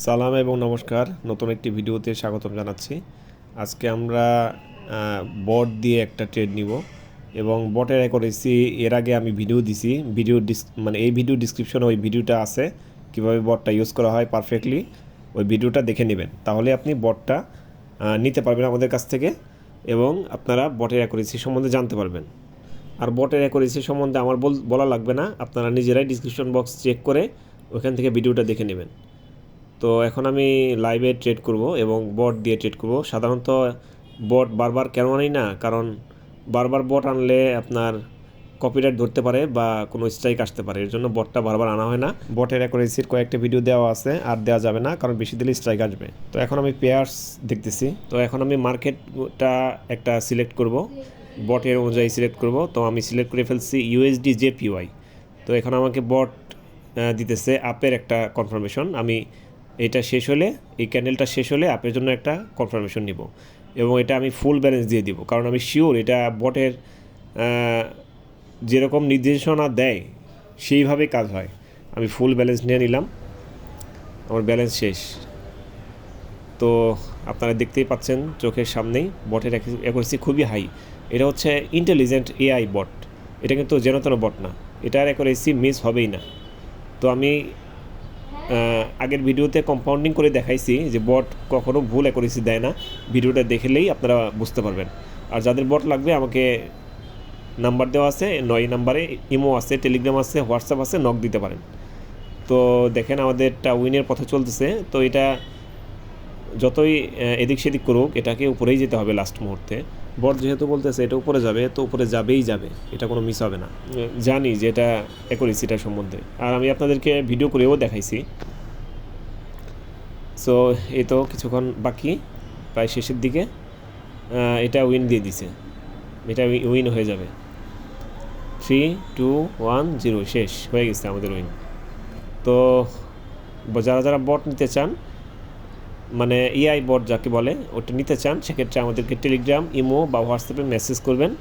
সালাম এবং নমস্কার, নতুন একটি ভিডিওতে স্বাগতম জানাচ্ছি। আজকে আমরা বট দিয়ে একটা ট্রেড নিব এবং বটের করেছি। এর আগে আমি ভিডিও দিছি, মানে এই ভিডিও ডিসক্রিপশনে ওই ভিডিওটা আছে, কিভাবে বটটা ইউজ করা হয় পারফেক্টলি। ওই ভিডিওটা দেখে নেবেন, তাহলে আপনি বটটা নিতে পারবেন আমাদের কাছ থেকে এবং আপনারা বটের অ্যাকুরেসি সম্বন্ধে জানতে পারবেন। আর বটের অ্যাকুরেসি সম্বন্ধে আমার বলা লাগবে না, আপনারা নিজেরাই ডিসক্রিপশন বক্স চেক করে ওইখান থেকে ভিডিওটা দেখে নেবেন। তো এখন আমি লাইভে ট্রেড করব এবং বট দিয়ে ট্রেড করব। সাধারণত বট বারবার কেন আনি না, কারণ বারবার বট আনলে আপনার কপিরাইট ধরতে পারে বা কোনো স্ট্রাইক আসতে পারে, এর জন্য বটটা বারবার আনা হয় না। বটের অ্যাকুরেসির কয়েকটা ভিডিও দেওয়া আছে, আর দেওয়া যাবে না কারণ বেশি দিলে স্ট্রাইক আসবে। তো এখন আমি পেয়ার্স দেখতেছি। তো এখন আমি মার্কেটটা একটা সিলেক্ট করব, বটের অনুযায়ী সিলেক্ট করব। তো আমি সিলেক্ট করে ফেলছি ইউএসডি জেপিওয়াই। তো এখন আমাকে বট দিতেছে আপের একটা কনফার্মেশন। আমি এটা শেষ হলে, এই ক্যান্ডেলটা শেষ হলে আপের জন্য একটা কনফার্মেশন নিব এবং এটা আমি ফুল ব্যালেন্স দিয়ে দিব, কারণ আমি শিওর এটা বটের যেরকম নির্দেশনা দেয় সেইভাবেই কাজ হয়। আমি ফুল ব্যালেন্স নিয়ে নিলাম, আমার ব্যালেন্স শেষ। তো আপনারা দেখতেই পাচ্ছেন চোখের সামনেই বটের অ্যাকুরেসি খুবই হাই। এটা হচ্ছে ইন্টেলিজেন্ট এআই বট, এটা কিন্তু যেন তেন বট না, এটার অ্যাকুরেসি মিস হবেই না। তো আমি আগের ভিডিওতে কম্পাউন্ডিং করে দেখাইছি যে বট কখনো ভুল অ্যাকুরেসি দেয় না, ভিডিওটা দেখলেই আপনারা বুঝতে পারবেন। আর যাদের বট লাগবে আমাকে নাম্বার দেওয়া আছে, 9 নাম্বারে ইমো আছে, টেলিগ্রাম আছে, হোয়াটসঅ্যাপ আছে, নক দিতে পারেন। তো দেখেন আমাদেরটা উইনের পথে চলতেছে। তো এটা যতই এদিক সেদিক করুক, এটাকে উপরেই যেতে হবে লাস্ট মুহূর্তে। বট যেহেতু বলতেছে এটা উপরে যাবে, তো উপরে যাবেই যাবে, এটা কোনো মিস হবে না। জানি যে এটা অ্যাকুরেসিটার সম্বন্ধে, আর আমি আপনাদেরকে ভিডিও করেও দেখাইছি। সো এই তো কিছুক্ষণ বাকি, প্রায় শেষের দিকে। এটা উইন দিয়ে দিছে, এটা উইন হয়ে যাবে। 3, 2, 1, 0 শেষ হয়ে গেছে আমাদের উইন। তো যারা যারা বট নিতে চান, মানে এআই বট যাকে বলে, ওটা নিতে চান, সেক্ষেত্রে আমাদেরকে টেলিগ্রাম, ইমো বা হোয়াটসঅ্যাপে মেসেজ করবেন।